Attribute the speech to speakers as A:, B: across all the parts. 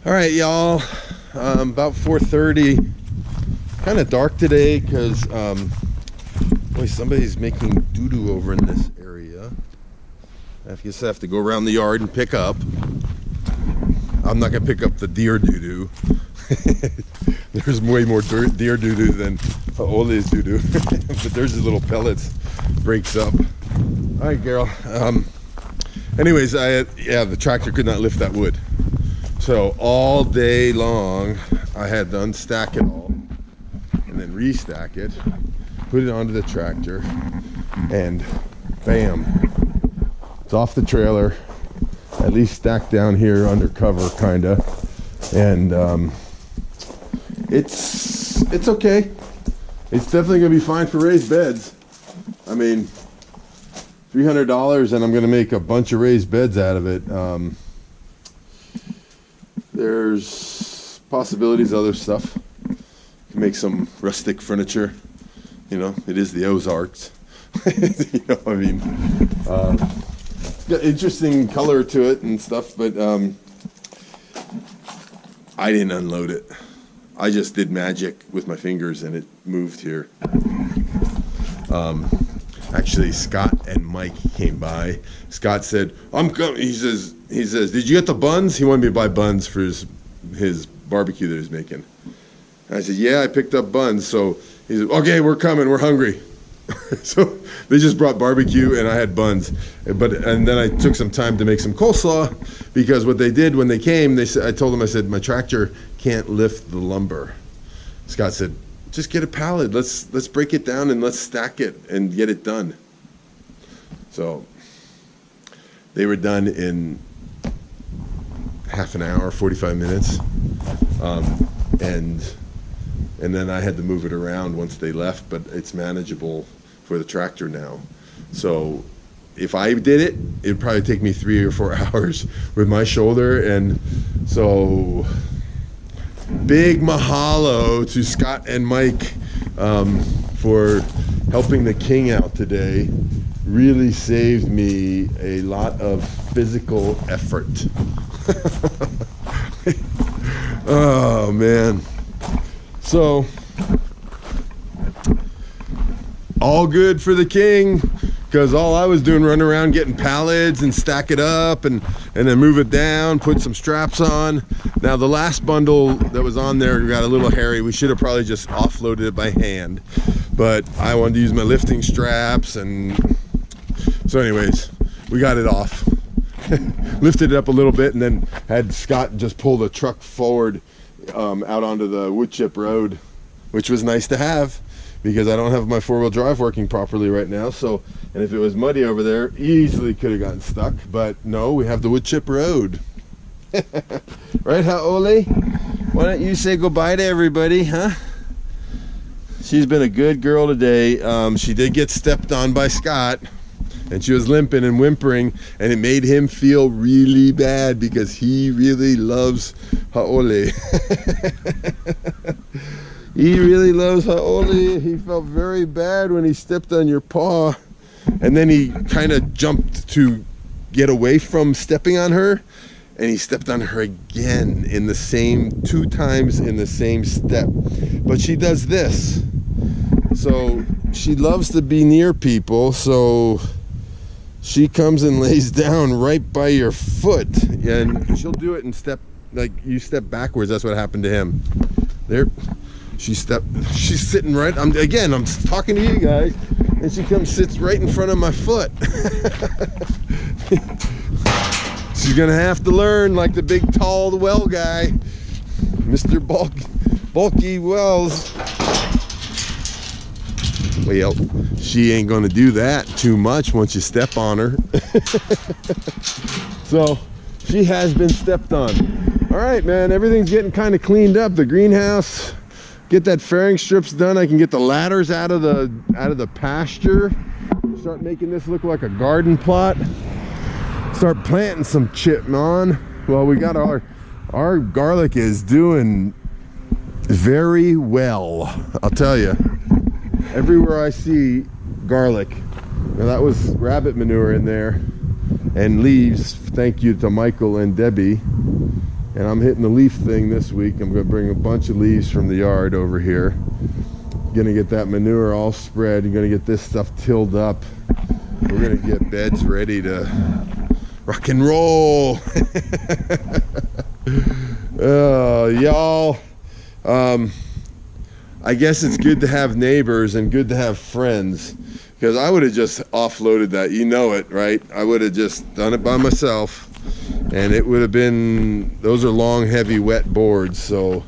A: All right, y'all. About 4:30. Kind of dark today because boy, somebody's making doo-doo over in this area. I guess I have to go around the yard and pick up. I'm not gonna pick up the deer doo-doo. There's way more deer doo-doo than Ole's doo-doo. But there's the little pellets breaks up. All right, Carol. Anyways, the tractor could not lift that wood. So all day long, I had to unstack it all and then restack it, put it onto the tractor, and bam, it's off the trailer, at least stacked down here under cover, kinda. And it's okay. It's definitely gonna be fine for raised beds. I mean, $300, and I'm gonna make a bunch of raised beds out of it. There's possibilities, other stuff. Can make some rustic furniture. You know, it is the Ozarks. You know, I mean, got interesting color to it and stuff, but I didn't unload it. I just did magic with my fingers and it moved here. Actually, Scott and Mike came by. Scott said, "I'm coming." He says, "Did you get the buns?" He wanted me to buy buns for his barbecue that he's making. And I said, "Yeah, I picked up buns." So he said, "Okay, we're coming. We're hungry." So they just brought barbecue and I had buns. And then I took some time to make some coleslaw, because what they did when they came, I told them, I said, "My tractor can't lift the lumber." Scott said, "Just get a pallet. Let's break it down and let's stack it and get it done." So they were done in half an hour, 45 minutes. And then I had to move it around once they left, but it's manageable for the tractor now. So if I did it, it'd probably take me 3 or 4 hours with my shoulder. And so big mahalo to Scott and Mike for helping the king out today. Really saved me a lot of physical effort. Oh man. So all good for the king, because all I was doing, running around getting pallets and stack it up and then move it down, put some straps on. Now the last bundle that was on there got a little hairy. We should have probably just offloaded it by hand, but I wanted to use my lifting straps, and so anyways, we got it off. Lifted it up a little bit and then had Scott just pull the truck forward out onto the wood chip road, which was nice to have, because I don't have my four-wheel drive working properly right now. So, and if it was muddy over there, easily could have gotten stuck, but no, we have the wood chip road. Right, Ole? Why don't you say goodbye to everybody, huh? She's been a good girl today. She did get stepped on by Scott, and she was limping and whimpering, and it made him feel really bad because he really loves Haole. He really loves Haole. He felt very bad when he stepped on your paw, and then he kind of jumped to get away from stepping on her, and he stepped on her again in the same 2 times in the same step. But she does this. So she loves to be near people, so she comes and lays down right by your foot, and she'll do it and step, like you step backwards. That's what happened to him. There, she's sitting right, I'm talking to you guys, and she sits right in front of my foot. She's gonna have to learn, like the big tall well guy, Mr. Bulky Wells. Well, she ain't gonna do that too much once you step on her. So she has been stepped on. All right, man, everything's getting kind of cleaned up. The greenhouse, get that fairing strips done. I can get the ladders out of the pasture, start making this look like a garden plot, start planting some chipmon. Well, we got our garlic is doing very well, I'll tell you. Everywhere I see garlic. Now that was rabbit manure in there and leaves. Thank you to Michael and Debbie. And I'm hitting the leaf thing this week. I'm going to bring a bunch of leaves from the yard over here. Gonna get that manure all spread. You're gonna get this stuff tilled up. We're gonna get beds ready to rock and roll. Y'all, I guess it's good to have neighbors and good to have friends, because I would have just offloaded that, you know it, right? I would have just done it by myself, and it would have been, those are long, heavy, wet boards, so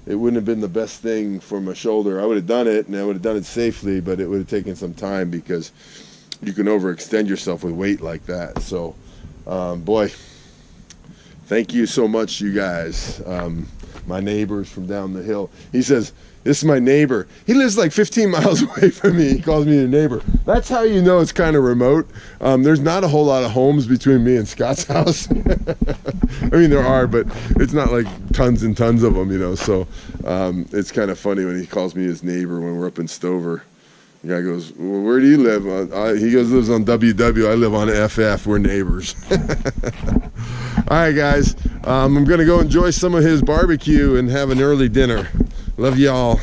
A: it wouldn't have been the best thing for my shoulder. I would have done it, and I would have done it safely, but it would have taken some time, because you can overextend yourself with weight like that. So, boy, thank you so much, you guys. My neighbors from down the hill. He says, this is my neighbor. He lives like 15 miles away from me. He calls me a neighbor. That's how you know it's kind of remote. There's not a whole lot of homes between me and Scott's house. I mean, there are, but it's not like tons and tons of them, you know. So it's kind of funny when he calls me his neighbor when we're up in Stover. The guy goes, well, where do you live? He goes, lives on WW. I live on FF. We're neighbors. All right, guys. I'm going to go enjoy some of his barbecue and have an early dinner. Love y'all.